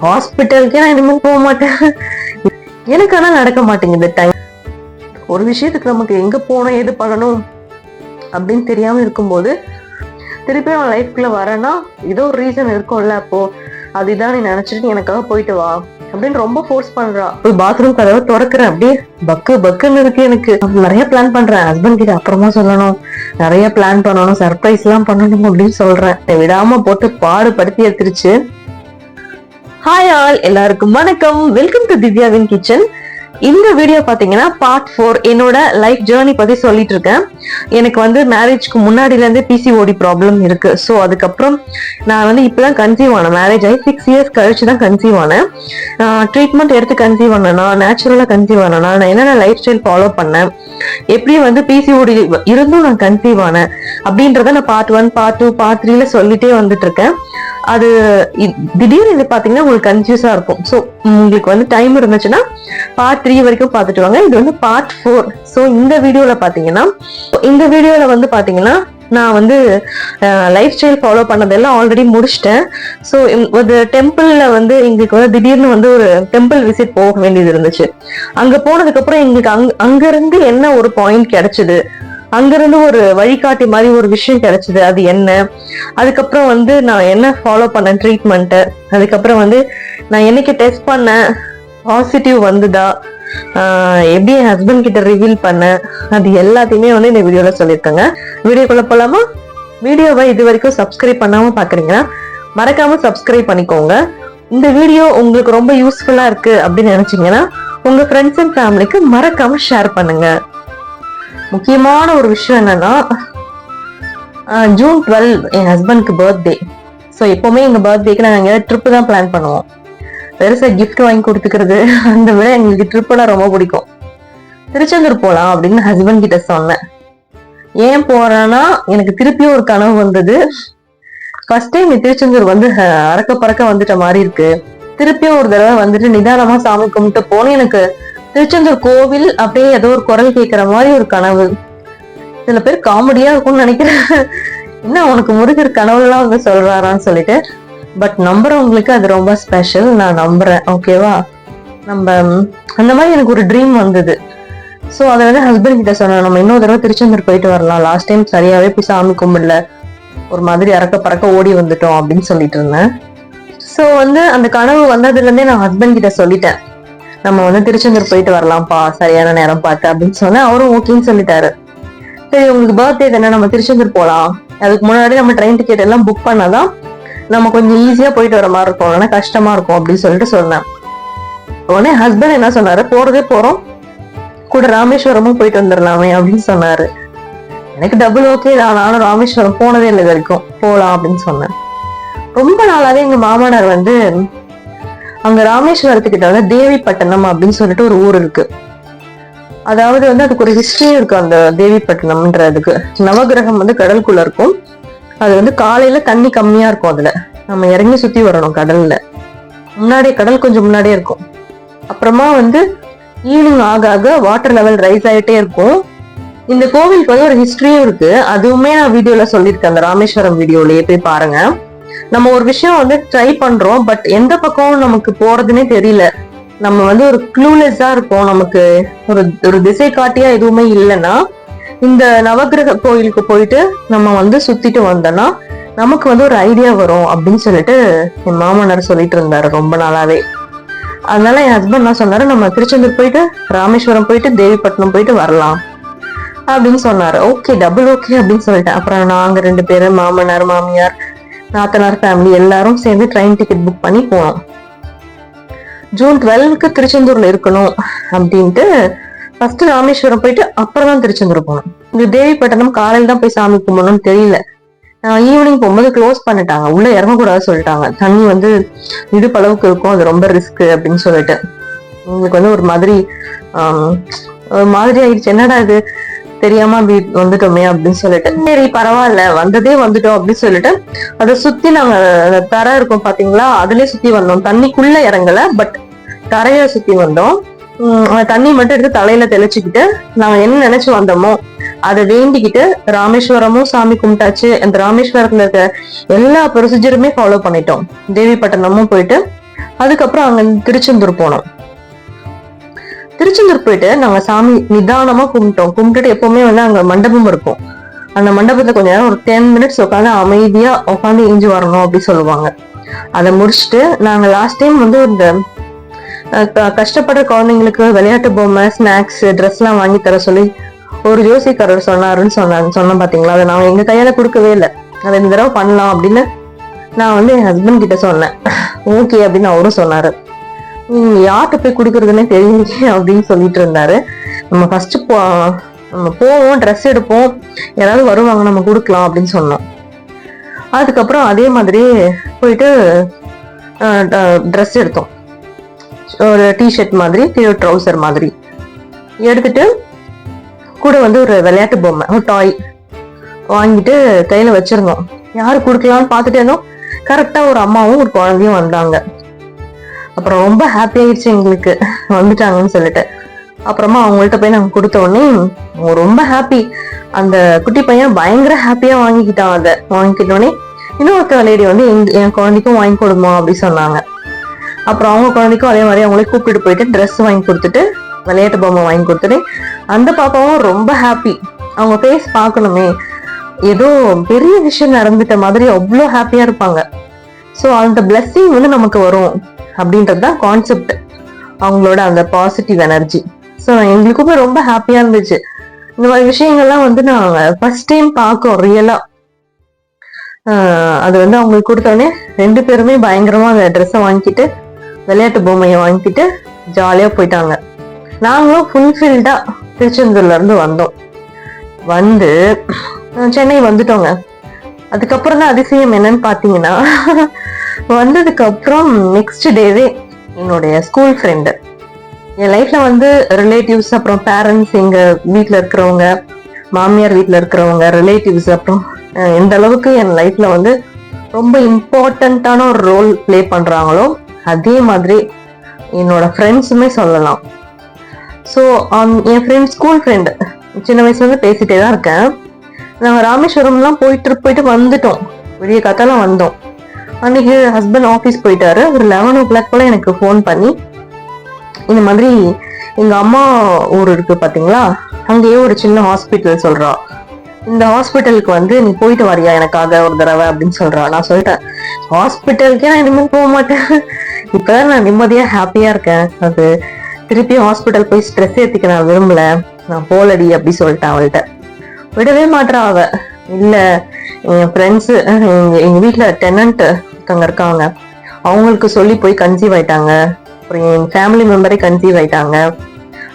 ஹாஸ்பிட்டலுக்கே நான் இனிமேல் போக மாட்டேன். எனக்கு ஆனா நடக்க மாட்டேங்குது டைம். ஒரு விஷயத்துக்கு நமக்கு எங்க போகணும் எது பண்ணணும் அப்படின்னு தெரியாம இருக்கும்போது திருப்பி அவன் லைஃப்குள்ள வரேன்னா ஏதோ ஒரு ரீசன் இருக்கும்ல, அப்போ அதுதான் நீ நினைச்சிட்டு நீ எனக்காக போயிட்டு வா அப்படின்னு ரொம்ப ஃபோர்ஸ் பண்றா. போய் பாத்ரூம் கதவை திறக்கிறேன், அப்படியே பக்கு பக்குன்னு இருக்கு. எனக்கு நிறைய பிளான் பண்றேன், ஹஸ்பண்ட் கிட்ட அப்புறமா சொல்லணும், நிறைய பிளான் பண்ணணும், சர்ப்ரைஸ் எல்லாம் பண்ணணும் அப்படின்னு சொல்றேன். விடாம போட்டு பாடுபடுத்தி எடுத்துருச்சு. ஹாய் ஆல், எல்லாருக்கும் வணக்கம். வெல்கம் டு திவ்யாவின் கிச்சன். இந்த வீடியோ பாத்தீங்கன்னா பார்ட் 4 என்னோட லைஃப் ஜேர்னி பத்தி சொல்லிட்டு இருக்கேன். எனக்கு வந்து மேரேஜ்க்கு முன்னாடில இருந்தே பிசிஓடி ப்ராப்ளம் இருக்கு. ஸோ அதுக்கப்புறம் நான் வந்து இப்பதான் கன்சீவ் ஆனேன். மேரேஜ் ஆகி 6 இயர்ஸ் கழிச்சு தான் கன்சீவ் ஆனேன். ட்ரீட்மெண்ட் எடுத்து கன்சீவ் ஆனேனா, நேச்சுரலா கன்சீவ் ஆனேனா, நான் என்னென்ன லைஃப் ஸ்டைல் ஃபாலோ பண்ணேன், எப்படி வந்து பிசிஓடி இருந்தும் நான் கன்சீவ் ஆனேன் அப்படின்றத நான் பார்ட் 1, பார்ட் 2, பார்ட் 3ல சொல்லிட்டே வந்துட்டு இருக்கேன். அது திடீர்னு இது பாத்தீங்கன்னா உங்களுக்கு கன்ஃபியூஸா இருக்கும். ஸோ உங்களுக்கு வந்து டைம் இருந்துச்சுன்னா பார்ட் 3 வரைக்கும் பார்த்துட்டு வாங்க. இது வந்து பார்ட் 4. ஸோ இந்த வீடியோல பாத்தீங்கன்னா நான் வந்து லைஃப் ஸ்டைல் ஃபாலோ பண்ணதெல்லாம் ஆல்ரெடி முடிச்சிட்டேன். ஸோ ஒரு டெம்பிள்ல வந்து எங்களுக்கு வந்து திடீர்னு வந்து ஒரு டெம்பிள் விசிட் போக வேண்டியது இருந்துச்சு. அங்க போனதுக்கு அப்புறம் எங்களுக்கு அங்கிருந்து என்ன ஒரு பாயிண்ட் கிடைச்சது, அங்கிருந்து ஒரு வழிகாட்டி மாதிரி ஒரு விஷயம் கிடைச்சது, அது என்ன, அதுக்கப்புறம் வந்து நான் என்ன ஃபாலோ பண்ணேன் ட்ரீட்மெண்ட், அதுக்கப்புறம் வந்து நான் என்னைக்கு டெஸ்ட் பண்ணேன், பாசிட்டிவ் வந்துதா, எப்படி என் ஹஸ்பண்ட் கிட்ட ரிவீல் பண்ணேன், அது எல்லாத்தையுமே வந்து இந்த வீடியோல சொல்லியிருக்கேங்க. வீடியோக்குள்ள போலாமா? வீடியோவை இது வரைக்கும் சப்ஸ்கிரைப் பண்ணாம பாக்குறீங்கன்னா மறக்காம சப்ஸ்கிரைப் பண்ணிக்கோங்க. இந்த வீடியோ உங்களுக்கு ரொம்ப யூஸ்ஃபுல்லா இருக்கு அப்படின்னு நினைச்சீங்கன்னா உங்க ஃப்ரெண்ட்ஸ் அண்ட் ஃபேமிலிக்கு மறக்காம ஷேர் பண்ணுங்க. முக்கியமான ஒரு விஷயம் என்னன்னா, ஜூன் 12 என் ஹஸ்பண்ட்க்கு பர்த்டே. ஸோ எப்பவுமே எங்க பர்த்டேக்கு நாங்கள் எங்கேயாவது ட்ரிப்பு தான் பிளான் பண்ணுவோம். பெருசா கிஃப்ட் வாங்கி கொடுத்துக்கிறது அந்த விட எங்களுக்கு ட்ரிப்புனா ரொம்ப பிடிக்கும். திருச்செந்தூர் போலாம் அப்படின்னு ஹஸ்பண்ட் கிட்ட சொன்னேன். ஏன் போறேன்னா, எனக்கு திருப்பியும் ஒரு கனவு வந்தது. ஃபர்ஸ்ட் டைம் திருச்செந்தூர் வந்து அறக்க பறக்க வந்துட்ட மாதிரி இருக்கு. திருப்பியும் ஒரு தடவை வந்துட்டு நிதானமா சாமி கும்பிட்டு போனேன். எனக்கு திருச்செந்தூர் கோவில் அப்படியே ஏதோ ஒரு குரல் கேட்கிற மாதிரி ஒரு கனவு. சில பேர் காமெடியா இருக்கும்னு நினைக்கிறேன், என்ன உனக்கு முருகர் கனவுலாம் வந்து சொல்றாரான்னு சொல்லிட்டு. பட் நம்புறவங்களுக்கு அது ரொம்ப ஸ்பெஷல், நான் நம்புறேன். ஓகேவா? நம்ம அந்த மாதிரி எனக்கு ஒரு ட்ரீம் வந்தது. ஸோ அதை வந்து ஹஸ்பண்ட் கிட்ட சொன்னேன், நம்ம இன்னொரு தடவை திருச்செந்தூர் போயிட்டு வரலாம், லாஸ்ட் டைம் சரியாவே போய் சாமி கும்பிடல, ஒரு மாதிரி அறக்க பறக்க ஓடி வந்துட்டோம் அப்படின்னு சொல்லிட்டு இருந்தேன். ஸோ வந்து அந்த கனவு வந்ததுல இருந்தே நான் ஹஸ்பண்ட் கிட்ட சொல்லிட்டேன், நம்ம வந்து திருச்செந்தூர் போயிட்டு வரலாம்ப்பா சரியான நேரம் பார்த்து அப்படின்னு சொன்னேன். அவரும் ஓகேன்னு சொல்லிட்டாரு. சரி, உங்களுக்கு பர்த்டே தானே, நம்ம திருச்செந்தூர் போலாம், அதுக்கு முன்னாடி நம்ம ட்ரெயின் டிக்கெட் எல்லாம் புக் பண்ணாதான் நம்ம கொஞ்சம் ஈஸியா போயிட்டு வர மாதிரி இருக்கும், இல்லைன்னா கஷ்டமா இருக்கும் அப்படின்னு சொல்லிட்டு சொன்னேன். உடனே ஹஸ்பண்ட் என்ன சொன்னாரு, போறதே போறோம், கூட ராமேஸ்வரமும் போயிட்டு வந்துடலாமே அப்படின்னு சொன்னாரு. எனக்கு டபுள் ஓகே தான், நானும் ராமேஸ்வரம் போனதே இல்லை வரைக்கும், போலாம் அப்படின்னு சொன்னேன். ரொம்ப நாளாவே எங்க மாமனார் வந்து அங்க ராமேஸ்வரத்துக்கிட்ட வந்து தேவிப்பட்டினம் அப்படின்னு சொல்லிட்டு ஒரு ஊர் இருக்கு. அதாவது வந்து அதுக்கு ஒரு ஹிஸ்டரி இருக்கு. அந்த தேவிப்பட்டினம்ன்றதுக்கு நவகிரகம் வந்து கடலுக்குள்ள இருக்கும். அது வந்து காலையில தண்ணி கம்மியா இருக்கும், அதுல நம்ம இறங்கி சுத்தி வரணும். கடல்ல முன்னாடியே, கடல் கொஞ்சம் முன்னாடியே இருக்கும். அப்புறமா வந்து ஈவினிங் ஆக ஆக வாட்டர் லெவல் ரைஸ் ஆயிட்டே இருக்கும். இந்த கோவிலுக்கு வந்து ஒரு ஹிஸ்டரியும் இருக்கு, அதுவுமே நான் வீடியோல சொல்லியிருக்கேன், அந்த ராமேஸ்வரம் வீடியோலயே போய் பாருங்க. நம்ம ஒரு விஷயம் வந்து ட்ரை பண்றோம், பட் எந்த பக்கம் நமக்கு போறதுன்னே தெரியல, நம்ம வந்து ஒரு க்ளூலெஸ்ஸா இருக்கும், நமக்கு ஒரு திசை காட்டியா எதுவுமே இல்லைன்னா இந்த நவகிரக கோயிலுக்கு போயிட்டு நம்ம வந்து சுத்திட்டு வந்தோம்னா நமக்கு வந்து ஒரு ஐடியா வரும் அப்படின்னு சொல்லிட்டு என் மாமனார் சொல்லிட்டு இருந்தாரு ரொம்ப நாளாவே. அதனால என் ஹஸ்பண்ட் என்ன சொன்னாரு, நம்ம திருச்செந்தூர் போயிட்டு ராமேஸ்வரம் போயிட்டு தேவிப்பட்டினம் போயிட்டு வரலாம் அப்படின்னு சொன்னாரு. ஓகே, டபுள் ஓகே அப்படின்னு சொல்லிட்டேன். அப்புறம் நாங்க 2 பேரும், மாமனார், மாமியார், நாத்தனார் ஃபேமிலி எல்லாரும் சேர்ந்து ட்ரெயின் டிக்கெட் புக் பண்ணி போனோம். ஜூன் 12க்கு திருச்செந்தூர்ல இருக்கணும் அப்படின்ட்டு ஃபர்ஸ்ட் ராமேஸ்வரம் போயிட்டு அப்புறம் தான் திருச்செந்தூர் போனோம். இந்த தேவிப்பட்டினம் காலையில் தான் போய் சாமி கும்பிடணும்னு தெரியல. ஈவினிங் போகும்போது க்ளோஸ் பண்ணிட்டாங்க, உள்ள இறங்கக்கூடாது சொல்லிட்டாங்க, தண்ணி வந்து இடுப்பளவுக்கு இருக்கும், அது ரொம்ப ரிஸ்க் அப்படின்னு சொல்லிட்டு. உங்களுக்கு வந்து ஒரு மாதிரி ஆயிடுச்சு, என்னடா இது தெரியாம அப்படி வந்துட்டோமே அப்படின்னு சொல்லிட்டு. சரி பரவாயில்ல, வந்ததே வந்துட்டோம் அப்படின்னு சொல்லிட்டு அதை சுத்தி நாங்க தரை இருக்கும் பாத்தீங்களா, அதுலயே சுத்தி வந்தோம். தண்ணிக்குள்ள இறங்கல, பட் தரைய சுத்தி வந்தோம். தண்ணி மட்டும் எடுத்து தலையில தெளிச்சுக்கிட்டு நாங்க என்ன நினைச்சு வந்தோமோ அதை வேண்டிக்கிட்டு ராமேஸ்வரமும் சாமி கும்பிட்டாச்சு. அந்த ராமேஸ்வரத்துல இருக்க எல்லா ப்ரொசீஜருமே ஃபாலோ பண்ணிட்டோம். தேவிப்பட்டினமும் போயிட்டு அதுக்கப்புறம் அங்க திருச்செந்தூர் போனோம். திருச்செந்தூர் போயிட்டு நாங்க சாமி நிதானமா கும்பிட்டோம். கும்பிட்டுட்டு எப்பவுமே வந்து அங்க மண்டபம் இருக்கும். அந்த மண்டபத்துல கொஞ்ச நேரம் ஒரு 10 மினிட்ஸ் உட்காந்து அமைதியா உட்காந்து இஞ்சி வரணும் அப்படி சொல்லுவாங்க. அதை முடிச்சுட்டு நாங்க லாஸ்ட் டைம் வந்து இந்த கஷ்டப்படுற குழந்தைங்களுக்கு விளையாட்டு பொம்மை, ஸ்நாக்ஸ், ட்ரெஸ் எல்லாம் வாங்கி தர சொல்லி ஒரு ஜோசிக்காரர் சொன்னாருன்னு சொன்னேன் பாத்தீங்களா. அதை நான் எங்க கையால கொடுக்கவே இல்லை. அதை இந்த தடவை பண்ணலாம் அப்படின்னு நான் வந்து என் ஹஸ்பண்ட் கிட்ட சொன்னேன். ஓகே அப்படின்னு அவரும் சொன்னாரு. யார்கிட்ட போய் கொடுக்கறதுன்னே தெரியல அப்படின்னு சொல்லிட்டு இருந்தாரு. நம்ம ஃபர்ஸ்ட் நம்ம போவோம், ட்ரெஸ் எடுப்போம், யாராவது வருவாங்க நம்ம கொடுக்கலாம் அப்படின்னு சொன்னோம். அதுக்கப்புறம் அதே மாதிரி போயிட்டு ட்ரெஸ் எடுத்தோம். ஒரு டிஷர்ட் மாதிரி, ட்ரௌசர் மாதிரி எடுத்துட்டு கூட வந்து ஒரு விளையாட்டு பொம்மை, ஒரு டாய் வாங்கிட்டு கையில வச்சிருந்தோம். யாரு கொடுக்கலாம்னு பார்த்துட்டே இருந்தோம். கரெக்டா ஒரு அம்மாவும் ஒரு குழந்தையும் வந்தாங்க. அப்புறம் ரொம்ப ஹாப்பி ஆயிடுச்சு எங்களுக்கு, வந்துட்டாங்கன்னு சொல்லிட்டு. அப்புறமா அவங்கள்ட்ட போய் நாங்க கொடுத்த உடனே ரொம்ப ஹாப்பி. அந்த குட்டி பையன் பயங்கர ஹாப்பியா வாங்கிக்கிட்டான். அதை வாங்கிக்கிட்டோடனே இன்னொரு லேடி வந்து என் குழந்தைக்கும் வாங்கி கொடுமா அப்படி சொன்னாங்க. அப்புறம் அவங்க குழந்தைக்கும் அதே மாதிரி அவங்களே கூப்பிட்டு போயிட்டு ட்ரெஸ் வாங்கி கொடுத்துட்டு விளையாட்டு பொம்மை வாங்கி கொடுத்துட்டு அந்த பாப்பாவும் ரொம்ப ஹாப்பி. அவங்க ஃபேஸ் பார்க்கணுமே, ஏதோ பெரிய விஷயம் நடந்துட்ட மாதிரி அவ்வளோ ஹாப்பியா இருப்பாங்க. ஸோ அந்த பிளெஸ்ஸிங் வந்து நமக்கு வரும் அப்படின்றதுதான் கான்செப்ட், அவங்களோட அந்த பாசிட்டிவ் எனர்ஜி. ஸோ எங்களுக்குமே ரொம்ப ஹாப்பியா இருந்துச்சு. இந்த மாதிரி விஷயங்கள்லாம் வந்து நாங்க ஃபர்ஸ்ட் டைம் பார்க்கோம் ரியலா. அது வந்து அவங்களுக்கு கொடுத்தோடனே 2 பேருமே பயங்கரமா அந்த ட்ரெஸ்ஸை வாங்கிட்டு விளையாட்டு பொம்மையை வாங்கிட்டு ஜாலியா போயிட்டாங்க. நாங்களும் ஃபுல்ஃபில்டா திருச்செந்தூர்ல இருந்து வந்தோம். வந்து சென்னை வந்துட்டோங்க. அதுக்கப்புறம் தான் அதிசயம் என்னன்னு பாத்தீங்கன்னா, வந்ததுக்கு அப்புறம் நெக்ஸ்ட் டேவே என்னுடைய ஸ்கூல் ஃப்ரெண்டு, என் லைஃப்ல வந்து ரிலேட்டிவ்ஸ், அப்புறம் பேரண்ட்ஸ், எங்க வீட்டுல இருக்கிறவங்க, மாமியார் வீட்டுல இருக்கிறவங்க, ரிலேட்டிவ்ஸ், அப்புறம் எந்த அளவுக்கு என் லைஃப்ல வந்து ரொம்ப இம்பார்ட்டன்டான ஒரு ரோல் பிளே பண்றாங்களோ அதே மாதிரி என்னோட ஃப்ரெண்ட்ஸுமே சொல்லலாம். ஸோ என் ஃப்ரெண்ட், ஸ்கூல் ஃப்ரெண்டு, சின்ன வயசுல இருந்து பேசிட்டே தான் இருக்கேன். நாங்கள் ராமேஸ்வரம்லாம் போயிட்டு வந்துட்டோம். விடிய காத்தாலாம் வந்தோம். அன்னைக்கு ஹஸ்பண்ட் ஆஃபீஸ் போயிட்டாரு. ஒரு 11 o'clock போல எனக்கு ஃபோன் பண்ணி, இந்த மாதிரி எங்க அம்மா ஊர் இருக்கு பாத்தீங்களா, அங்கேயே ஒரு சின்ன ஹாஸ்பிட்டல் சொல்றா, இந்த ஹாஸ்பிட்டலுக்கு வந்து நீ போயிட்டு வரியா எனக்காக ஒரு தடவை அப்படின்னு சொல்றா. நான் சொல்லிட்டேன், ஹாஸ்பிட்டலுக்கே நான் இனிமேல் போக மாட்டேன், இப்பதான் நான் நிம்மதியா ஹாப்பியா இருக்கேன், அது திருப்பி ஹாஸ்பிட்டல் போய் ஸ்ட்ரெஸ் ஏத்திக்க நான் விரும்பல, நான் போலடி அப்படி சொல்லிட்டேன் அவள்கிட்ட. விடவே மாட்டா அவ. இல்ல, என் ஃப்ரெண்ட்ஸு, எங்க வீட்டுல டெனன்ட் ஒருத்தவங்க இருக்காங்க, அவங்களுக்கு சொல்லி போய் கன்சீவ் ஆயிட்டாங்க, அப்புறம் என் ஃபேமிலி மெம்பரே கன்சீவ் ஆயிட்டாங்க,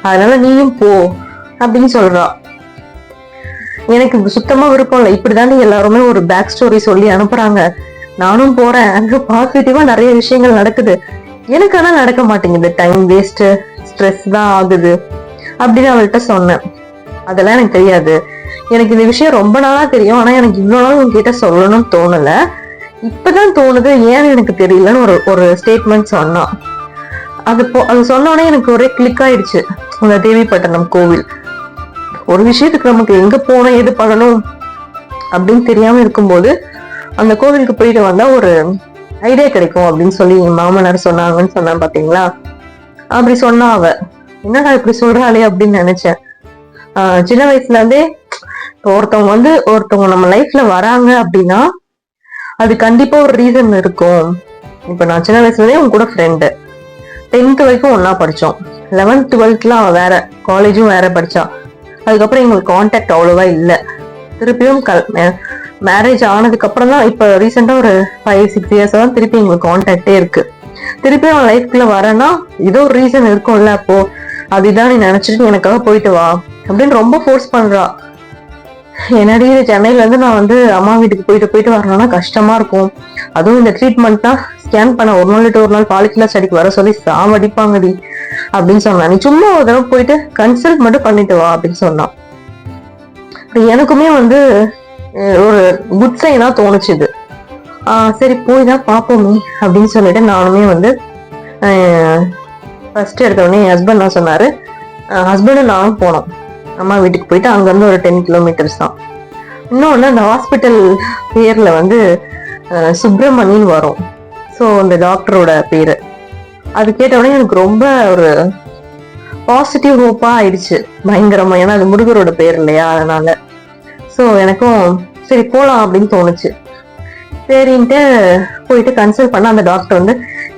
அதனால நீயும் போ அப்படின்னு சொல்றா. எனக்கு சுத்தமா விருப்பம் இல்லை. இப்படிதான் எல்லாருமே ஒரு பேக் ஸ்டோரி சொல்லி அனுப்புறாங்க. நானும் போறேன், அங்க பாசிட்டிவா நிறைய விஷயங்கள் நடக்குது, எனக்கு ஆனா நடக்க மாட்டேங்குது, டைம் வேஸ்ட், ஸ்ட்ரெஸ் தான் ஆகுது அப்படின்னு அவள்கிட்ட சொன்னேன். அதெல்லாம் எனக்கு தெரியாது, எனக்கு இந்த விஷயம் ரொம்ப நாளா தெரியும், ஆனா எனக்கு இவ்வளவு நாள் உங்ககிட்ட சொல்லணும்னு தோணல, இப்பதான் தோணுது, ஏன்னு எனக்கு தெரியலன்னு ஒரு ஸ்டேட்மெண்ட் சொன்னான். அது சொன்னோடனே எனக்கு ஒரே கிளிக் ஆயிடுச்சு. அந்த தேவிப்பட்டினம் கோவில், ஒரு விஷயத்துக்கு நமக்கு எங்க போனோம், எது பண்ணணும் அப்படின்னு தெரியாம இருக்கும்போது அந்த கோவிலுக்கு போயிட்டு வந்தா ஒரு ஐடியா கிடைக்கும் அப்படின்னு சொல்லி என் மாமனார் சொன்னாங்கன்னு சொன்னான் பாத்தீங்களா. அப்படி சொன்னா அவ, என்னடா இப்படி சொல்றாளே அப்படின்னு நினைச்சேன். சின்ன வயசுல இருந்தே ஒருத்தவங்க நம்ம லைஃப்ல வராங்க அப்படின்னா அது கண்டிப்பா ஒரு ரீசன் இருக்கும். இப்ப நான் சின்ன வயசுல இருந்தே உங்க கூட ஃப்ரெண்டு, 10th வரைக்கும் ஒன்னா படிச்சோம், 11th 12th அவ வேற, காலேஜும் வேற படிச்சா. அதுக்கப்புறம் எங்களுக்கு கான்டாக்ட் அவ்வளவா இல்லை. திருப்பியும் மேரேஜ் ஆனதுக்கு அப்புறம் தான், இப்ப ரீசெண்டா ஒரு 5-6 years தான் திருப்பி எங்களுக்கு கான்டாக்டே இருக்கு. திருப்பியும் அவன் லைஃப்குள்ள வரேன்னா ஏதோ ஒரு ரீசன் இருக்கும்ல, அப்போ அதுதான் நீ நினைச்சிட்டு எனக்காக போயிட்டு வா அப்படின்னு ரொம்ப ஃபோர்ஸ் பண்றா. என்னடி சென்னையில இருந்து நான் வந்து அம்மா வீட்டுக்கு போயிட்டு வரணும்னா கஷ்டமா இருக்கும், அதுவும் இந்த ட்ரீட்மெண்ட்னா ஸ்கேன் பண்ண ஒரு நாள் விட்டு ஒரு நாள் பாலிகுலர் ஸ்டடிக்கு வர சொல்லி சாவடிப்பாங்கடி அப்படின்னு சொன்னா. நீ சும்மா ஒரு தடவை போயிட்டு கன்சல்ட் மட்டும் பண்ணிட்டு வா அப்படின்னு சொன்னான். எனக்குமே வந்து ஒரு குட் சைனா தோணுச்சுது. சரி போய் தான் பார்ப்போமே அப்படின்னு சொல்லிட்டு நானுமே வந்து ஃபர்ஸ்ட் எடுத்த உடனே என் ஹஸ்பண்ட் தான் சொன்னாரு, ஹஸ்பண்டும் நானும் போனோம். அம்மா வீட்டுக்கு போயிட்டு அங்கிருந்து ஒரு 10 கிலோமீட்டர்ஸ் தான். இன்னொன்னு அந்த ஹாஸ்பிட்டல் பேர்ல வந்து சுப்பிரமணின்னு வரும். ஸோ அந்த டாக்டரோட பேரு அது கேட்ட உடனே எனக்கு ரொம்ப ஒரு பாசிட்டிவ் ஹோப்பா ஆயிடுச்சு பயங்கரமா. ஏன்னா அது முருகரோட பேர் இல்லையா, அதனால. ஸோ எனக்கும் சரி போலாம் அப்படின்னு தோணுச்சு. சரின்ட்டு போயிட்டு கன்சல்ட் பண்ண அந்த டாக்டர் வந்து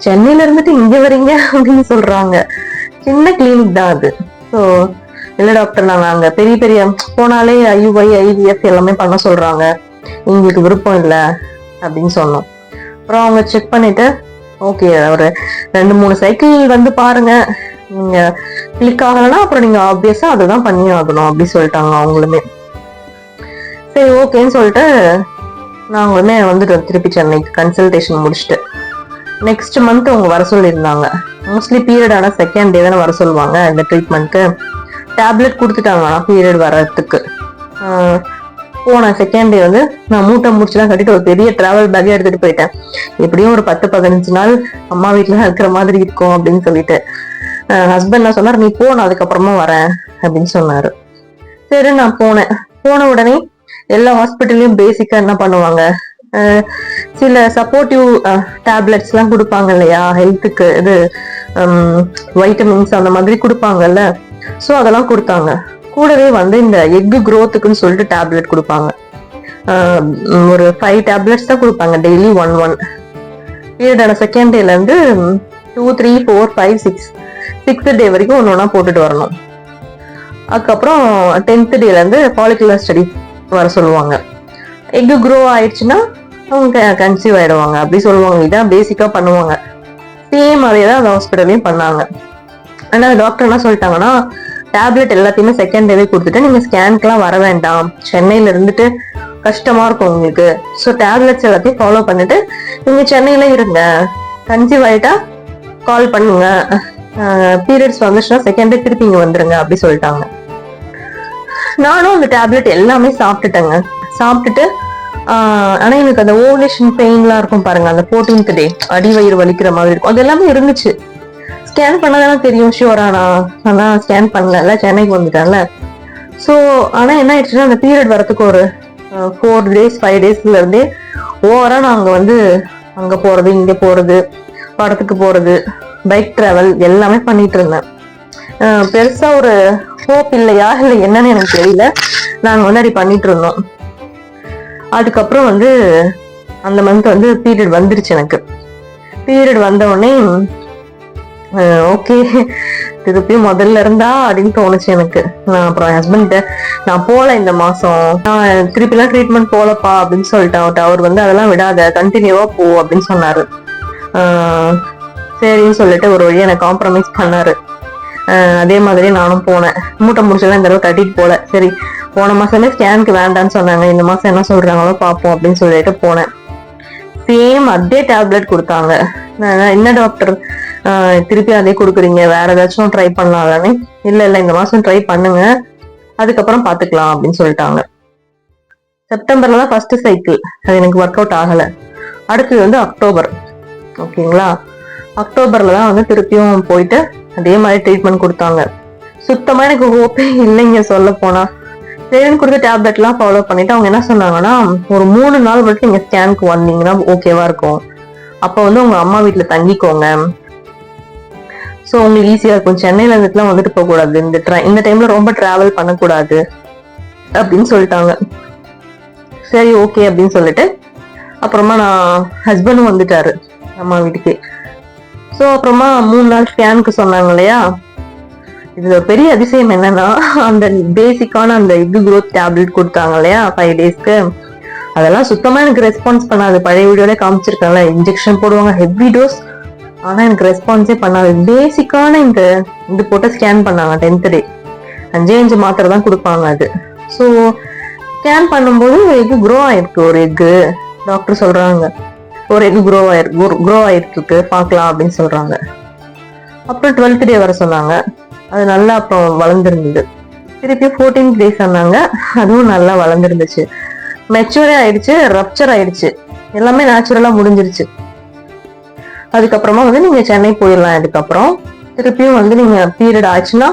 சென்னையில இருந்துட்டு இங்க வரீங்க அப்படின்னு சொல்றாங்க. சின்ன கிளினிக் தான் அது. ஸோ இல்ல டாக்டர், நாங்க அங்க பெரிய பெரிய போனாலே IUI IVF எல்லாமே பண்ண சொல்றாங்க, உங்களுக்கு விருப்பம் இல்லை அப்படின்னு சொன்னோம். அப்புறம் அவங்க செக் பண்ணிட்டு ஓகே ஒரு 2-3 சைக்கிள் வந்து பாருங்க, நீங்க கிளிக் ஆகலைன்னா அப்புறம் நீங்க ஆப்வியஸா அதுதான் பண்ணி ஆகணும் அப்படி சொல்லிட்டாங்க அவங்களுமே. சரி ஓகேன்னு சொல்லிட்டு நாங்களுமே வந்துட்டோம் திருப்பி சென்னைக்கு கன்சல்டேஷன் முடிச்சுட்டு. நெக்ஸ்ட் மந்த் அவங்க வர சொல்லியிருந்தாங்க. மோஸ்ட்லி பீரியட் ஆனா செகண்ட் டே தானே வர சொல்லுவாங்க இந்த ட்ரீட்மெண்ட்க்கு. டேப்லெட் கொடுத்துட்டாங்க ஆனா பீரியட் வர்றதுக்கு. போன செகண்ட் டே வந்து நான் மூட்டை முடிச்சுலாம் கட்டிட்டு ஒரு பெரிய டிராவல் பேக்கே எடுத்துட்டு போயிட்டேன். எப்படியும் ஒரு 10-15 நாள் அம்மா வீட்டுல இருக்கிற மாதிரி இருக்கும் அப்படின்னு சொல்லிட்டு. ஹஸ்பண்ட் என்ன சொன்னார், நீ போன அதுக்கப்புறமா வரேன் அப்படின்னு சொன்னாரு. சரி நான் போனேன். போன உடனே எல்லா ஹாஸ்பிட்டல்லையும் பேசிக்கா என்ன பண்ணுவாங்க, சில சப்போர்ட்டிவ் டேப்லெட்ஸ் எல்லாம் கொடுப்பாங்க இல்லையா ஹெல்த்துக்கு, இது வைட்டமின்ஸ் அந்த மாதிரி கொடுப்பாங்கல்ல. ஸோ அதெல்லாம் கொடுத்தாங்க. கூடவே வந்து இந்த எக் க்ரோத்துக்குன்னு சொல்லிட்டு டேப்லெட் கொடுப்பாங்க. ஒரு 5 டேப்லெட்ஸ் தான் கொடுப்பாங்க டெய்லி 1 பீரியடான செகண்ட் டேல இருந்து 2, 3, 4, 5, 6th டே வரைக்கும் ஒன்னொன்னா போட்டுட்டு வரணும். அதுக்கப்புறம் 10th டேல இருந்து ஃபாலிகுலர் ஸ்டடி வர சொல்லுவாங்க. எக் க்ரோ ஆயிடுச்சுன்னா அவங்க கன்சீவ் ஆயிடுவாங்க அப்படி சொல்லுவாங்க. இதான் பேசிக்கா பண்ணுவாங்க. சேம் அதே தான் அந்த ஹாஸ்பிட்டல்லையும் பண்ணாங்க. ஆனா டாக்டர் என்ன சொல்லிட்டாங்கன்னா, டேப்லெட் எல்லாத்தையுமே செகண்ட் டேவே கொடுத்துட்டு நீங்க ஸ்கேனுக்குலாம் வர வேண்டாம், சென்னையில இருந்துட்டு கஷ்டமா இருக்கும் உங்களுக்கு. ஸோ டேப்லெட்ஸ் எல்லாத்தையும் ஃபாலோ பண்ணிட்டு நீங்க சென்னையில இருங்க, கன்சீவ் ஆயிட்டா கால் பண்ணுங்க, பீரியட்ஸ் வந்துச்சுன்னா செகண்ட் டே திருப்பி இங்க வந்துருங்க அப்படி சொல்லிட்டாங்க. நானும் அந்த டேப்லெட் எல்லாமே சாப்பிட்டுட்டேங்க. சாப்பிட்டுட்டு ஆனா எனக்கு அந்த ஓவலேஷன் பெயின்லாம் இருக்கும் பாருங்க, அந்த 14th டே அடி வயிறு வலிக்கிற மாதிரி இருக்கும், அது எல்லாமே இருந்துச்சு. ஸ்கேன் பண்ணதானே தெரியும் ஷியோரானா, ஆனா ஸ்கேன் பண்ணல, சென்னைக்கு வந்துட்டேன்ல. ஸோ ஆனா என்ன ஆயிடுச்சுன்னா அந்த பீரியட் வரத்துக்கு ஒரு 4 days 5 daysல இருந்தே ஓவரா நாங்க வந்து அங்க போறது இங்க போறது படத்துக்கு போறது பைக் டிராவல் எல்லாமே பண்ணிட்டு இருந்தேன். பெருசா ஒரு ஹோப் இல்லையா இல்லை என்னன்னு எனக்கு தெரியல, நாங்க வந்து அப்படி பண்ணிட்டு இருந்தோம். அதுக்கப்புறம் வந்து அந்த மந்த் வந்து பீரியட் வந்துருச்சு எனக்கு. பீரியட் வந்த உடனே ஓகே திருப்பியும் முதல்ல இருந்தா அப்படின்னு தோணுச்சு எனக்கு. நான் அப்புறம் ஹஸ்பண்ட் நான் போல இந்த மாசம், நான் திருப்பிலாம் ட்ரீட்மெண்ட் போலப்பா அப்படின்னு சொல்லிட்டேன். அவர் வந்து அதெல்லாம் விடாத கண்டினியூவா போ அப்படின்னு சொன்னாரு. சரின்னு சொல்லிட்டு ஒரு வழியா எனக்கு காம்ப்ரமைஸ் பண்ணாரு. அதே மாதிரி நானும் போனேன். மூட்டை முடிச்செல்லாம் இந்த தடவை கட்டிட்டு போல. சரி போன மாசமே ஸ்கேனுக்கு வேண்டான்னு சொன்னாங்க, இந்த மாசம் என்ன சொல்றாங்களோ பார்ப்போம் அப்படின்னு சொல்லிட்டு போனேன். சேம் அதே டேப்லெட் கொடுத்தாங்க. என்ன டாக்டர் திருப்பி அதே கொடுக்குறீங்க, வேற ஏதாச்சும் ட்ரை பண்ணலாம் தானே? இல்ல இந்த மாசம் ட்ரை பண்ணுங்க, அதுக்கப்புறம் பாத்துக்கலாம் அப்படின்னு சொல்லிட்டாங்க. செப்டம்பர்ல தான் ஃபர்ஸ்ட் சைக்கிள், அது எனக்கு ஒர்க் அவுட் ஆகல. அடுத்தது வந்து அக்டோபர். ஓகேங்களா, அக்டோபர்ல தான் வந்து திருப்பியும் போயிட்டு அதே மாதிரி ட்ரீட்மெண்ட் கொடுத்தாங்க. சுத்தமா எனக்கு ஹோப்பே இல்லைங்க சொல்ல போனா. சரின்னு கொடுத்த டேப்லெட் எல்லாம் ஃபாலோ பண்ணிட்டு அவங்க என்ன சொன்னாங்கன்னா, ஒரு 3 நாள் மட்டும் நீங்க ஸ்கேனுக்கு வந்தீங்கன்னா ஓகேவா இருக்கும், அப்ப வந்து உங்க அம்மா வீட்டுல தங்கிக்கோங்க, ஸோ உங்களுக்கு ஈஸியா இருக்கும், சென்னையில இருந்துட்டுலாம் வந்துட்டு போக கூடாது, இந்த டைம்ல ரொம்ப டிராவல் பண்ணக்கூடாது அப்படின்னு சொல்லிட்டாங்க. சரி ஓகே அப்படின்னு சொல்லிட்டு அப்புறமா நான் ஹஸ்பண்டும் வந்துட்டாரு அம்மா வீட்டுக்கு. ஸோ அப்புறமா 3 நாள் ஸ்கேனுக்கு சொன்னாங்க இல்லையா. இதுல ஒரு பெரிய அதிசயம் என்னன்னா, அந்த பேசிக்கான அந்த க்ரோத் டேப்லெட் கொடுத்தாங்க இல்லையா 5 daysக்கு, அதெல்லாம் சுத்தமா எனக்கு ரெஸ்பான்ஸ் பண்ணாது. பழைய வீடியோல காமிச்சிருக்கேன்ல, இன்ஜெக்ஷன் போடுவாங்க ஹெவி டோஸ், ஆனா எனக்கு ரெஸ்பான்ஸே பண்ணாது. பேசிக்கான இந்த இது போட்டு ஸ்கேன் பண்ணாங்க 10th day, 5 மாத்திரை தான் கொடுப்பாங்க அது. ஸோ ஸ்கேன் பண்ணும்போது எக்கு க்ரோ ஆயிருக்கு, ஒரு எக்கு டாக்டர் சொல்றாங்க ஒரு எக்கு க்ரோ ஆயிருக்கு பார்க்கலாம் அப்படின்னு சொல்றாங்க. அப்புறம் 12th day வர சொன்னாங்க, அது நல்லா அப்புறம் வளர்ந்துருந்தது. திருப்பி 14th day சொன்னாங்க, அதுவும் நல்லா வளர்ந்துருந்துச்சு. மெச்சூரே ஆயிடுச்சு, ரப்சர் ஆயிடுச்சு, எல்லாமே நேச்சுரலா முடிஞ்சிருச்சு. அதுக்கப்புறமா வந்து நீங்க சென்னை போயிடலாம். அதுக்கப்புறம் திருப்பியும் வந்து நீங்க பீரியட் ஆச்சுன்னா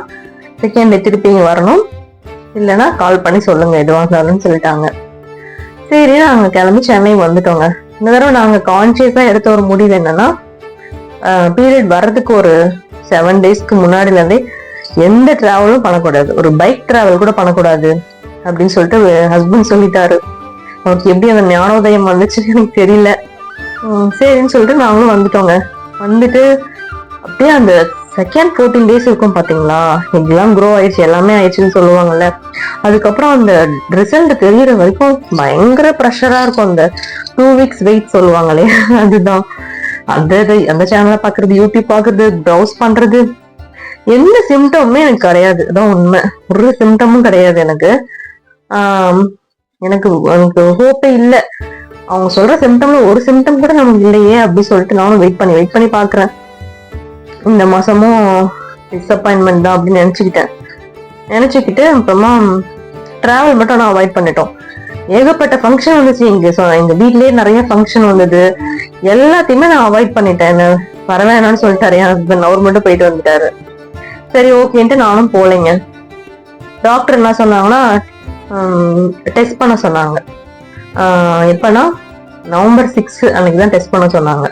செகண்ட் டே திருப்பி இங்க வரணும், இல்லைன்னா கால் பண்ணி சொல்லுங்க எதுவாக இருந்தாலும் சொல்லிட்டாங்க. சரி நாங்க கிளம்பி சென்னை வந்துட்டோங்க. இந்த தடவை நாங்க கான்சியஸா எடுத்த ஒரு முடிவு என்னன்னா, பீரியட் வர்றதுக்கு ஒரு 7 டேஸ்க்கு முன்னாடில இருந்தே எந்த டிராவலும் பண்ணக்கூடாது, ஒரு பைக் டிராவல் கூட பண்ணக்கூடாது அப்படின்னு சொல்லிட்டு ஹஸ்பண்ட் சொல்லிட்டாரு. அவருக்கு எப்படி அந்த ஞானோதயம் வந்துச்சுன்னு எனக்கு தெரியல. சரின்னு சொல்லிட்டு நாங்களும் வந்துட்டோங்க. வந்துட்டு அப்படியே அந்த செகண்ட் 14 டேஸ் இருக்கும் பாத்தீங்களா, எல்லாம் க்ரோ ஆயிடுச்சு, எல்லாமே ஆயிடுச்சுன்னு சொல்லுவாங்கல்ல. அதுக்கப்புறம் அந்த ரிசல்ட் தெரியற வரைக்கும் பயங்கர ப்ரெஷரா இருக்கும். அந்த 2 வீக்ஸ் வெயிட் சொல்லுவாங்களே, அதுதான். அந்த சேனலை பாக்குறது, யூடியூப் பாக்குறது, ப்ரௌஸ் பண்றது, எந்த சிம்டமுமே எனக்கு கிடையாது. அதான் உண்மை, ஒரு சிம்டமும் கிடையாது எனக்கு. எனக்கு எனக்கு ஹோப்பே இல்லை. அவங்க சொல்ற சிம்டம்ல ஒரு சிம்டம் கூட நமக்கு இல்லையே அப்படின்னு சொல்லிட்டு நானும் வெயிட் பண்ணி பாக்குறேன். இந்த மாசமும் டிசப்பாயின்மெண்ட் தான் அப்படின்னு நினைச்சுக்கிட்டு அப்புறமா டிராவல் மட்டும் நான் அவாய்ட் பண்ணிட்டோம். ஏகப்பட்ட ஃபங்க்ஷன் வந்துச்சு எங்க வீட்லயே நிறைய ஃபங்க்ஷன் வந்தது. எல்லாத்தையுமே நான் அவாய்ட் பண்ணிட்டேன். என்ன வர வேணாம்னு சொல்லிட்டாரு என் ஹஸ்பண்ட். அவர் மட்டும் போயிட்டு வந்துட்டாரு. சரி ஓகேன்ட்டு நானும் போலைங்க. டாக்டர் என்ன சொன்னாங்கன்னா, டெஸ்ட் பண்ண சொன்னாங்க. எப்பன்னா நவம்பர் 6 அன்னைக்குதான் டெஸ்ட் பண்ண சொன்னாங்க.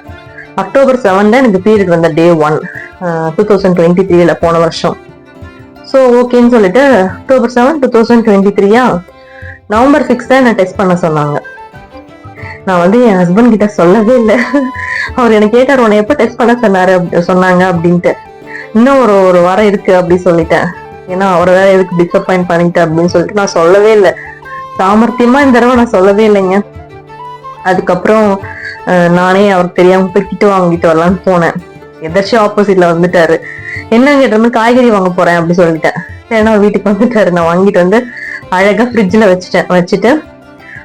அக்டோபர் 7 எனக்கு பீரியட் வந்த டே 1 2023 போன வருஷம். ஸோ ஓகேன்னு சொல்லிட்டு அக்டோபர் 7 2023 நவம்பர் 6 தான் என்ன டெஸ்ட் பண்ண சொன்னாங்க. நான் வந்து என் ஹஸ்பண்ட் கிட்ட சொல்லவே இல்லை. அவர் எனக்கு கேட்டார், உன்னை எப்போ டெஸ்ட் பண்ண சொன்னாங்க அப்படின்ட்டு. இன்னும் ஒரு வாரம் இருக்கு அப்படி சொல்லிட்டேன். ஏன்னா அவரை வேற எதுக்கு டிசப்பாயிண்ட் பண்ணிட்டு அப்படின்னு சொல்லிட்டு நான் சொல்லவே இல்லை. சாமர்த்தியமா இந்த தடவை நான் சொல்லவே இல்லைங்க. அதுக்கப்புறம் நானே அவருக்கு தெரியாம போய் கிட்டு வாங்கிட்டு வரலான்னு போனேன். எதாச்சும் ஆப்போசிட்ல வந்துட்டாரு. என்ன கேட்டோம்னா காய்கறி வாங்க போறேன் அப்படி சொல்லிட்டேன். ஏன்னா வீட்டுக்கு வந்துட்டாரு. நான் வாங்கிட்டு வந்து அழகா ஃப்ரிட்ஜ்ல வச்சுட்டு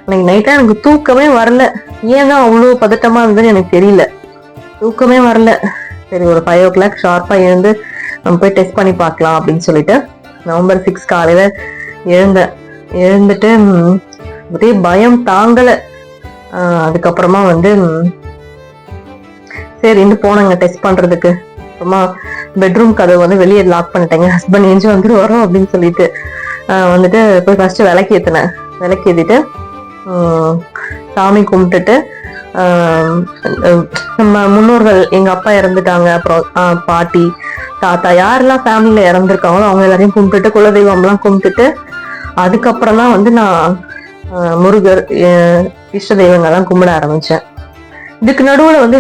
அன்னைக்கு நைட்டா எனக்கு தூக்கமே வரல. ஏன்னா அவ்வளவு பதட்டமா இருந்ததுன்னு எனக்கு தெரியல, தூக்கமே வரல. சரி ஒரு 5 o'clock ஷார்ப்பா எழுந்து நம்ம போய் டெஸ்ட் பண்ணி பார்க்கலாம் அப்படின்னு சொல்லிட்டு நவம்பர் 6 காலையில எழுந்துட்டு ஒரே பயம் தாங்கல. அதுக்கப்புறமா வந்து சரின்னு போனாங்க டெஸ்ட் பண்றதுக்கு. அப்புறமா பெட்ரூம் கதவு வந்து வெளியே லாக் பண்ணிட்டேங்க. ஹஸ்பண்ட் எஞ்சி வந்துட்டு வரோம் அப்படின்னு சொல்லிட்டு வந்துட்டு போய் ஃபர்ஸ்ட் விளக்கு ஏத்திட்டு சாமி கும்பிட்டுட்டு, நம்ம முன்னோர்கள் எங்க அப்பா இறந்துட்டாங்க, அப்புறம் பாட்டி தாத்தா யாரெல்லாம் ஃபேமிலியில இறந்துருக்காங்களோ அவங்க எல்லாரையும் கும்பிட்டுட்டு, குலதெய்வம் எல்லாம் கும்பிட்டுட்டு, அதுக்கப்புறம் தான் வந்து நான் முருகர் இஷ்ட தெய்வங்கள்லாம் கும்பிட ஆரம்பிச்சேன். இதுக்கு நடுவுல வந்து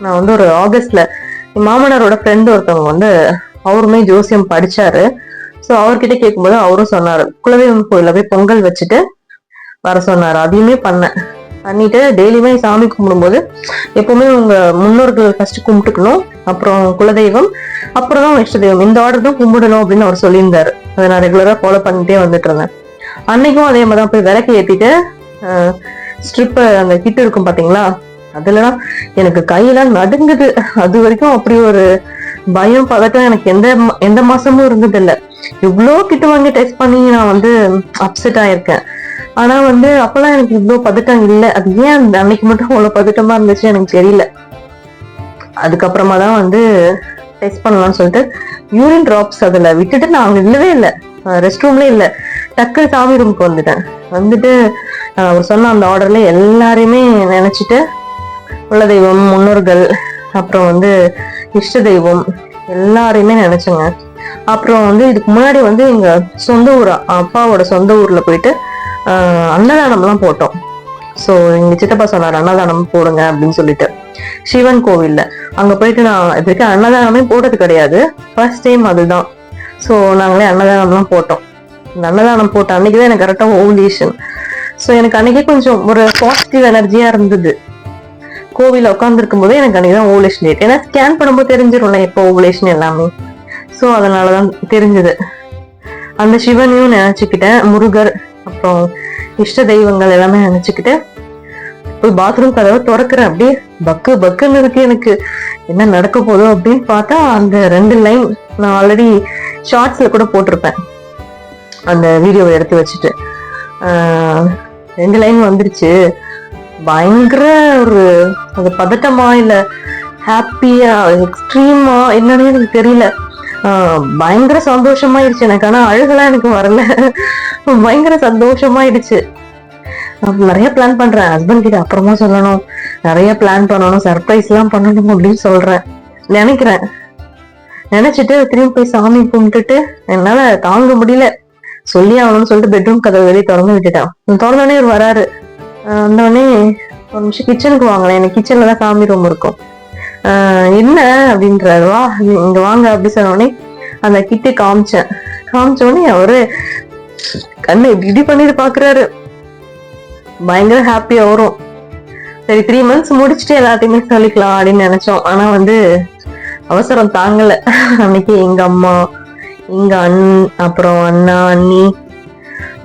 நான் வந்து ஒரு ஆகஸ்ட்ல என் மாமனாரோட ஃப்ரெண்ட் ஒருத்தவங்க வந்து அவருமே ஜோசியம் படிச்சாரு. ஸோ அவர்கிட்ட கேட்கும்போது அவரும் சொன்னாரு, குலதெய்வம் கோயில போய் பொங்கல் வச்சுட்டு வர சொன்னாரு. அதையுமே பண்ணிட்டு டெய்லியுமே சாமி கும்பிடும்போது எப்பவுமே உங்க முன்னோர்கள் ஃபர்ஸ்ட் கும்பிட்டுக்கணும், அப்புறம் குலதெய்வம், அப்புறம் தான் இஷ்ட தெய்வம், இந்த ஆர்டர் தான் கும்பிடணும் அப்படின்னு அவர் சொல்லியிருந்தாரு. அதை நான் ரெகுலரா ஃபாலோ பண்ணிட்டே வந்துட்டு இருந்தேன். அன்னைக்கும் அதே மாதிரி தான் போய் விளக்கு ஏத்திட்டு ஸ்ட்ரிப் அந்த கிட்டு இருக்கும் பாத்தீங்களா, அதுலலாம் எனக்கு கையெல்லாம் நடுங்குது. அது வரைக்கும் அப்படி ஒரு பயம் பதட்டம் எனக்கு எந்த மாசமும் இருந்தது இல்லை. இவ்வளோ கிட்ட வாங்கி டெஸ்ட் பண்ணி நான் வந்து அப்செட் ஆயிருக்கேன். ஆனா வந்து அப்பெல்லாம் எனக்கு இவ்வளவு பதட்டம் இல்லை. அது ஏன் அன்னைக்கு மட்டும் அவ்வளவு பதட்டமா இருந்துச்சு எனக்கு தெரியல. அதுக்கப்புறமா தான் வந்து டெஸ்ட் பண்ணலாம்னு சொல்லிட்டு யூரின் டிராப்ஸ் அதுல விட்டுட்டு நான் இல்லவே இல்லை, ரெஸ்ட் ரூம்ல இல்லை, டக்கு சாமி ரூமுக்கு வந்துட்டு அவர் சொன்ன அந்த ஆர்டர்ல எல்லாரையுமே நினைச்சிட்டு குலதெய்வம், முன்னோர்கள், அப்புறம் வந்து இஷ்ட தெய்வம் எல்லாரையுமே நினைச்சேங்க. அப்புறம் வந்து இதுக்கு முன்னாடி வந்து எங்க சொந்த ஊர், அப்பாவோட சொந்த ஊர்ல போயிட்டு அன்னதானம் எல்லாம் போட்டோம். ஸோ எங்க சித்தப்பா சொன்னார் அன்னதானம் போடுங்க அப்படின்னு சொல்லிட்டு, சிவன் கோவில்ல. அங்க போயிட்டு நான் இது வரைக்கும் அன்னதானமே போட்டது கிடையாது, ஃபர்ஸ்ட் டைம் அதுதான். ஸோ நாங்களே அன்னதானம்லாம் போட்டோம். இந்த அன்னதானம் போட்ட அன்னைக்குதான் எனக்கு கரெக்டா ஓவுலேஷன். ஸோ எனக்கு அன்னைக்கே கொஞ்சம் ஒரு பாசிட்டிவ் எனர்ஜியா இருந்தது. கோவில உட்காந்துருக்கும் போதே எனக்கு அன்னைக்குதான் ஓவுலேஷன் டேட். ஏன்னா ஸ்கேன் பண்ணும்போது தெரிஞ்சிடும்ல எப்போ ஓவுலேஷன் எல்லாமே. ஸோ அதனாலதான் தெரிஞ்சது. அந்த சிவனையும் நினைச்சுக்கிட்டேன், முருகர், அப்புறம் இஷ்ட தெய்வங்கள் எல்லாமே நினைச்சுக்கிட்டு போய் பாத்ரூம் கதவை திறக்கிறேன். அப்படியே பக்குன்னு இருக்கு எனக்கு, என்ன நடக்க போதோ அப்படின்னு பார்த்தா அந்த 2 லைன் நான் ஆல்ரெடி ஷார்ட்ஸ்ல கூட போட்டிருப்பேன், அந்த வீடியோவை எடுத்து வச்சுட்டு 2 லைன் வந்துருச்சு. பயங்கர ஒரு அது பதட்டமா இல்ல ஹாப்பியா எக்ஸ்ட்ரீமா என்னன்னு எனக்கு தெரியல. பயங்கர சந்தோஷமாயிடுச்சு எனக்கு. ஆனா அழுகலாம் எனக்கு வரல, பயங்கர சந்தோஷமாயிடுச்சு. நிறைய பிளான் பண்றேன், ஹஸ்பண்ட் கிட்ட அப்புறமா சொல்லணும், நிறைய பிளான் பண்ணணும், சர்ப்ரைஸ் எல்லாம் பண்ணணும் அப்படின்னு சொல்றேன், நினைக்கிறேன். நினைச்சிட்டு திரும்பி போய் சாமி கும்பிட்டுட்டு என்னால தாங்க முடியல, சொல்லி ஆகணும்னு சொல்லிட்டு பெட்ரூம் கதவை வெளியே திறந்து விட்டுட்டேன். திறந்தோடனே இவர் வராரு. வந்தோடனே ஒரு நிமிஷம் கிச்சனுக்கு வாங்கலாம், எனக்கு கிச்சன்ல தான் சாமி ரூம் இருக்கும். என்ன அப்படின்றாரு, வா இங்க வாங்க அப்படி சொன்னோடனே அந்த கிட்ட காமிச்சோடனே அவரு கண்ணை இப்படி பண்ணிட்டு பாக்குறாரு. பயங்கர ஹாப்பியா வரும். சரி 3 months முடிச்சுட்டு எல்லாத்தையுமே சொல்லிக்கலாம் அப்படின்னு நினைச்சோம். ஆனா அவசரம் தாங்கல. அன்னைக்கு எங்க அம்மா, எங்க அப்புறம் அண்ணா அண்ணி,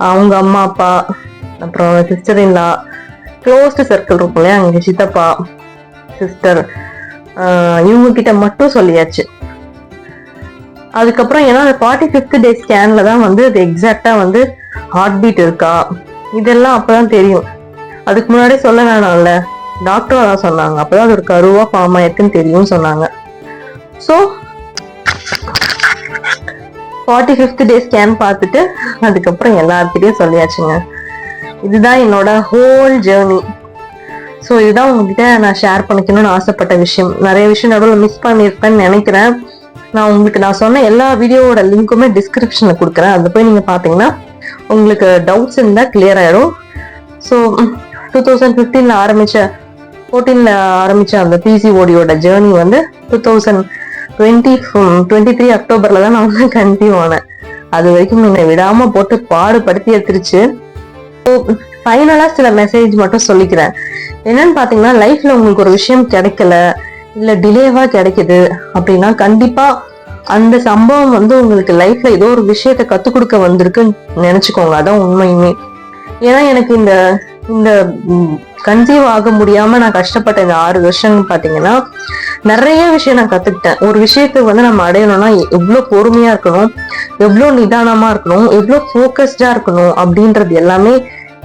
அவங்க அம்மா அப்பா, அப்புறம் சிஸ்டர் இல்லா, க்ளோஸ்டு சர்க்கிள் இருக்கும் இல்லையா, அங்க சித்தப்பா சிஸ்டர், இவங்க கிட்ட மட்டும் சொல்லியாச்சு. அதுக்கப்புறம் ஏன்னா 45th day ஸ்கேன்ல தான் அது எக்ஸாக்டா ஹார்ட் பீட் இருக்கா இதெல்லாம் அப்பதான் தெரியும். அதுக்கு முன்னாடி சொல்ல வேணாம்ல, டாக்டர் அதான் சொன்னாங்க, அப்பதான் அது ஒரு கருவா ஃபார்ம் ஆயிருக்குன்னு தெரியும் சொன்னாங்க. ஸோ 45th day ஸ்கேன் பார்த்துட்டு அதுக்கப்புறம் எல்லார்கிட்டயும் சொல்லியாச்சுங்க. இதுதான் என்னோட ஹோல் ஜேர்னி. ஸோ இதுதான் உங்ககிட்ட நான் ஷேர் பண்ணிக்கணும்னு ஆசைப்பட்ட விஷயம். நிறைய விஷயம் நடுவில் மிஸ் பண்ணியிருப்பேன்னு நினைக்கிறேன். நான் சொன்ன எல்லா வீடியோவோட லிங்க்குமே டிஸ்கிரிப்ஷன்ல கொடுக்குறேன், அதை போய் நீங்க பாத்தீங்கன்னா உங்களுக்கு டவுட்ஸ் இருந்தா கிளியர் ஆயிடும். ஸோ 2014ல ஆரம்பிச்ச அந்த பிசிஓடியோட ஜேர்னி 2023 அக்டோபர்ல தான் நான் கன்சீவ் ஆனேன். அது வரைக்கும் என்னை விடாம போட்டு பாடுபடுத்தி எடுத்துருச்சு. ஃபைனலா சில மெசேஜ் மட்டும் சொல்லிக்கிறேன். என்னன்னு பாத்தீங்கன்னா, லைஃப்ல உங்களுக்கு ஒரு விஷயம் கிடைக்கல, இல்ல டிலேவா கிடைக்குது அப்படின்னா கண்டிப்பா அந்த சம்பவம் உங்களுக்கு லைஃப்ல ஏதோ ஒரு விஷயத்த கத்துக் கொடுக்க வந்திருக்குன்னு நினைச்சுக்கோங்க. அதான் உண்மையுமே. ஏன்னா எனக்கு இந்த கன்சீவ் ஆக முடியாம நான் கஷ்டப்பட்ட இந்த 6 வருஷம் பாத்தீங்கன்னா நிறைய விஷயம் நான் கத்துக்கிட்டேன். ஒரு விஷயத்துக்கு நம்ம அடையணும்னா எவ்வளவு பொறுமையா இருக்கணும், எவ்வளவு நிதானமா இருக்கணும், எவ்வளவு போக்கஸ்டா இருக்கணும் அப்படின்றது எல்லாமே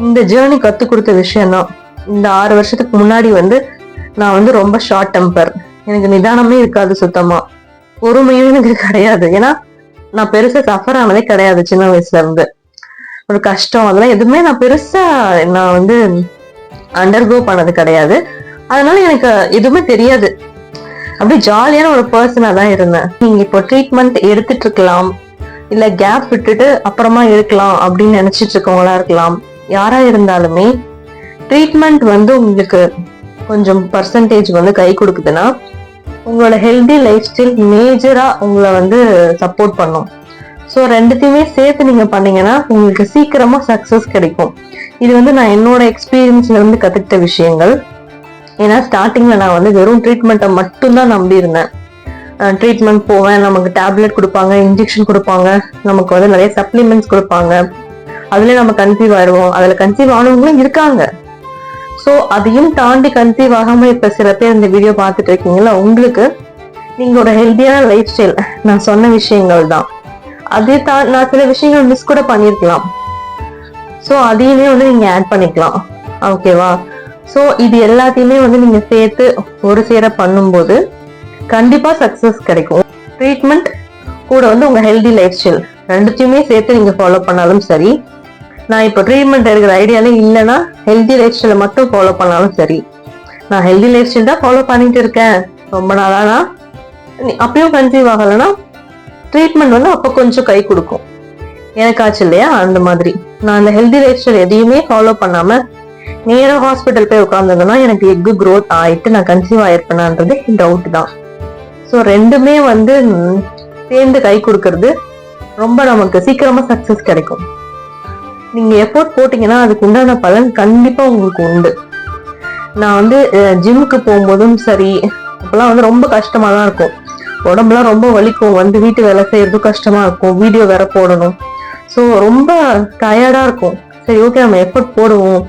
இந்த ஜேர்னி கத்து கொடுத்த விஷயம் தான். இந்த 6 வருஷத்துக்கு முன்னாடி நான் ரொம்ப ஷார்ட் டெம்பர், எனக்கு நிதானமே இருக்காது, சுத்தமா பொறுமையும் எனக்கு கிடையாது. ஏன்னா நான் பெருசா சஃபர் ஆனதே கிடையாது சின்ன வயசுல இருந்து. ஒரு கஷ்டம் அதெல்லாம் எதுவுமே நான் பெருசா அண்டர்கோ பண்ணது கிடையாது. அதனால எனக்கு எதுவுமே தெரியாது, அப்படியே ஜாலியான ஒரு பர்சனா தான் இருந்தேன். நீங்க இப்போ ட்ரீட்மெண்ட் எடுத்துட்டு இருக்கலாம், இல்ல கேப் விட்டுட்டு அப்புறமா இருக்கலாம் அப்படின்னு நினைச்சிட்டு இருக்கவங்களா இருக்கலாம். யாரா இருந்தாலுமே ட்ரீட்மெண்ட் உங்களுக்கு கொஞ்சம் பர்சன்டேஜ் கை கொடுக்குதுன்னா உங்களோட ஹெல்தி லைஃப் ஸ்டைல் மேஜரா உங்களை சப்போர்ட் பண்ணும். ஸோ ரெண்டுத்தையுமே சேர்த்து நீங்க பண்ணீங்கன்னா உங்களுக்கு சீக்கிரமா சக்சஸ் கிடைக்கும். இது நான் என்னோட எக்ஸ்பீரியன்ஸ்ல இருந்து கத்துக்கிட்ட விஷயங்கள். ஏன்னா ஸ்டார்டிங்ல நான் வெறும் ட்ரீட்மெண்ட்டை மட்டும்தான் நம்பி இருந்தேன். ட்ரீட்மெண்ட் போவேன், நமக்கு டேப்லெட் கொடுப்பாங்க, இன்ஜெக்ஷன் கொடுப்பாங்க, நமக்கு நிறைய சப்ளிமெண்ட்ஸ் கொடுப்பாங்க, அதுல நம்ம கன்சீவ் ஆயிடுவோம். அதுல கன்சீவ் ஆனவங்களும் இருக்காங்க. ஸோ அதையும் தாண்டி கன்சீவ் ஆகாம இப்ப சில பேர் இந்த வீடியோ பார்த்துட்டு இருக்கீங்களா, உங்களுக்கு நீங்களோட ஹெல்த்தியான லைஃப் ஸ்டைல் நான் சொன்ன விஷயங்கள் தான். அதே நான் சில விஷயங்கள் மிஸ் கூட பண்ணிருக்கலாம். ஸோ அதையுமே நீங்க ஆட் பண்ணிக்கலாம். ஓகேவா? ஸோ இது எல்லாத்தையுமே நீங்க சேர்த்து ஒரு சேர பண்ணும்போது கண்டிப்பா சக்சஸ் கிடைக்கும். ட்ரீட்மெண்ட் கூட உங்க ஹெல்தி லைஃப் ஸ்டைல் ரெண்டுத்தையுமே சேர்த்து நீங்க ஃபாலோ பண்ணாலும் சரி, நான் இப்போ ட்ரீட்மெண்ட் எடுக்கிற ஐடியாலே இல்லைன்னா ஹெல்தி லைஃப் ஸ்டைலை மட்டும் ஃபாலோ பண்ணாலும் சரி. நான் ஹெல்தி லைஃப் ஸ்டைல் தான் ஃபாலோ பண்ணிட்டு இருக்கேன் ரொம்ப நாளானா, அப்பயும் கன்சீவ் ஆகலைன்னா ட்ரீட்மெண்ட் அப்போ கொஞ்சம் கை கொடுக்கும். எனக்கு ஆச்சு இல்லையா, அந்த மாதிரி நான் அந்த ஹெல்தி லைஃப் ஸ்டைல் எதையுமே ஃபாலோ பண்ணாம நேரம் ஹாஸ்பிட்டல் போய் உட்காந்துருந்தேன்னா எனக்கு எக்கு க்ரோத் ஆயிட்டு நான் கன்சீவ் ஆயிருப்பேனான்றது டவுட் தான். ஸோ ரெண்டுமே சேர்ந்து கை கொடுக்கறது ரொம்ப நமக்கு சீக்கிரமா சக்சஸ் கிடைக்கும். நீங்க எஃபோர்ட் போட்டீங்கன்னா அதுக்கு உண்டான பலன் கண்டிப்பா உங்களுக்கு உண்டு. நான் ஜிம்முக்கு போகும்போதும் சரி, அப்பெல்லாம் ரொம்ப கஷ்டமா தான் இருக்கும், உடம்புலாம் ரொம்ப வலிக்கும், வீட்டு வேலை செய்யறதும் கஷ்டமா இருக்கும், வீடியோ வேற போடணும், ஸோ ரொம்ப டயர்டா இருக்கும். சரி ஓகே நம்ம எஃபோர்ட் போடுவோம்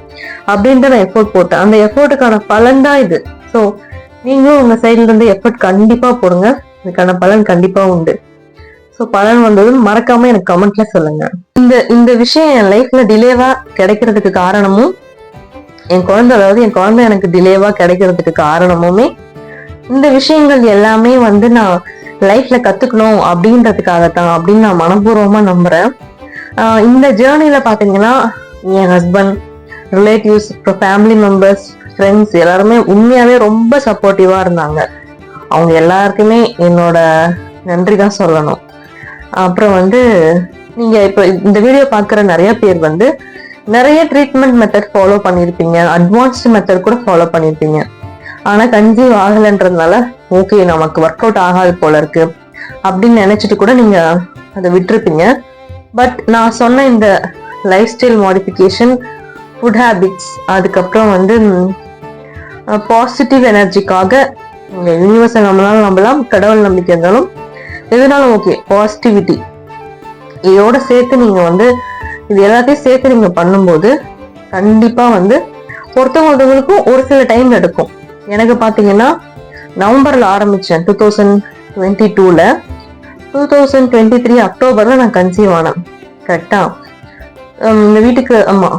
அப்படின்ட்டு நான் எஃபோர்ட் போட்டேன். அந்த எஃபோர்ட்டுக்கான பலன் தான் இது. ஸோ நீங்களும் உங்க சைட்ல இருந்து எஃபோர்ட் கண்டிப்பா போடுங்க, இதுக்கான பலன் கண்டிப்பா உண்டு. ஸோ பலன் வந்ததுன்னு மறக்காம எனக்கு கமெண்ட்ல சொல்லுங்க. இந்த விஷயம் என் லைஃப்ல டிலேவா கிடைக்கிறதுக்கு காரணமும் என் குழந்தை எனக்கு டிலேவா கிடைக்கிறதுக்கு காரணமுமே இந்த விஷயங்கள் எல்லாமே நான் லைஃப்ல கத்துக்கணும் அப்படின்றதுக்காகத்தான் அப்படின்னு நான் மனப்பூர்வமா நம்புறேன். இந்த ஜேர்னில பாத்தீங்கன்னா என் husband, relatives, family members, friends எல்லாருமே உண்மையாவே ரொம்ப சப்போர்ட்டிவா இருந்தாங்க. அவங்க எல்லாருக்குமே என்னோட நன்றி தான் சொல்லணும். அப்புறம் வந்து நீங்க இப்ப இந்த வீடியோ பாக்குற நிறைய பேர் வந்து நிறைய ட்ரீட்மெண்ட் மெத்தட் ஃபாலோ பண்ணிருப்பீங்க, அட்வான்ஸ்டு மெத்தட் கூட ஃபாலோ பண்ணிருப்பீங்க. ஆனா கன்சீவ் ஆகலைன்றதுனால ஓகே நமக்கு ஒர்க் அவுட் ஆகாது போல இருக்கு அப்படின்னு நினைச்சிட்டு கூட நீங்க அதை விட்டுருப்பீங்க. பட் நான் சொன்ன இந்த life style modification, food habits, அதுக்கப்புறம் வந்து பாசிட்டிவ் எனர்ஜிக்காக நீங்க யூனிவர்ஸை நம்பலாம், கடவுள் நம்பிக்கை இருந்தாலும் எதுனாலும் ஓகே, பாசிட்டிவிட்டி இதோட சேர்த்து நீங்க வந்து இது எல்லாத்தையும் சேர்த்து நீங்க பண்ணும்போது கண்டிப்பா வந்து ஒருத்தவங்களுக்கும் ஒரு சில டைம் எடுக்கும். எனக்கு பாத்தீங்கன்னா நவம்பர்ல ஆரம்பிச்சேன் 2022ல, 2023 அக்டோபர்ல நான் கன்சீவ் ஆனேன். கரெக்டா இந்த வீட்டுக்கு ஆமா.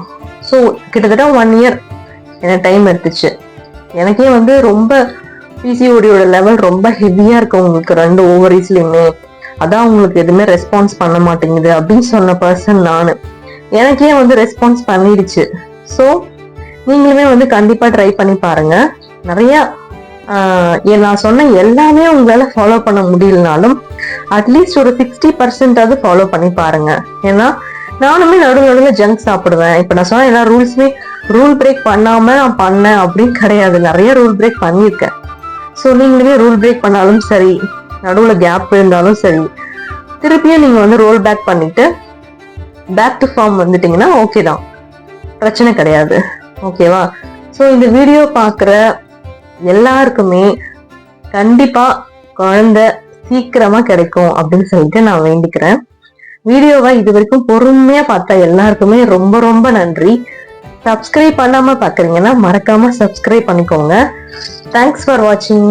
ஸோ கிட்டத்தட்ட 1 இயர் எனக்கு டைம் எடுத்துச்சு. எனக்கே வந்து ரொம்ப பிசிஓடியோட லெவல் ரொம்ப ஹெவியா இருக்கு உங்களுக்கு 2 ஓவரீஸ்லயுமே, அதான் உங்களுக்கு எதுவுமே ரெஸ்பான்ஸ் பண்ண மாட்டேங்குது அப்படின்னு சொன்ன பர்சன் நானு. எனக்கே வந்து ரெஸ்பான்ஸ் பண்ணிடுச்சு. ஸோ நீங்களுமே வந்து கண்டிப்பா ட்ரை பண்ணி பாருங்க. நிறைய நான் சொன்ன எல்லாமே உங்களால ஃபாலோ பண்ண முடியலனாலும் அட்லீஸ்ட் ஒரு 60% ஃபாலோ பண்ணி பாருங்க. ஏன்னா நானுமே நடுவில் ஜங்க் சாப்பிடுவேன். இப்ப நான் சொன்ன எல்லா ரூல்ஸுமே ரூல் பிரேக் பண்ணாம நான் பண்ணேன் அப்படின்னு கிடையாது, நிறைய ரூல் பிரேக் பண்ணியிருக்கேன். ஸோ நீங்களுமே ரூல் பிரேக் பண்ணாலும் சரி, நடுவுல கேப் இருந்தாலும் சரி, திருப்பியும் நீங்க வந்து ரோல் பேக் பண்ணிட்டு பேக் டு ஃபார்ம் வந்துட்டீங்கன்னா ஓகே தான், பிரச்சனை கிடையாது. ஓகேவா? ஸோ இந்த வீடியோ பார்க்குற எல்லாருக்குமே கண்டிப்பா குழந்தை சீக்கிரமா கிடைக்கும் அப்படின்னு சொல்லிட்டு நான் வேண்டிக்கிறேன். வீடியோவை இது வரைக்கும் பொறுமையா பார்த்தா எல்லாருக்குமே ரொம்ப ரொம்ப நன்றி. சப்ஸ்கிரைப் பண்ணாம பாக்குறீங்கன்னா மறக்காம சப்ஸ்கிரைப் பண்ணிக்கோங்க. தேங்க்ஸ் ஃபார் வாட்சிங்.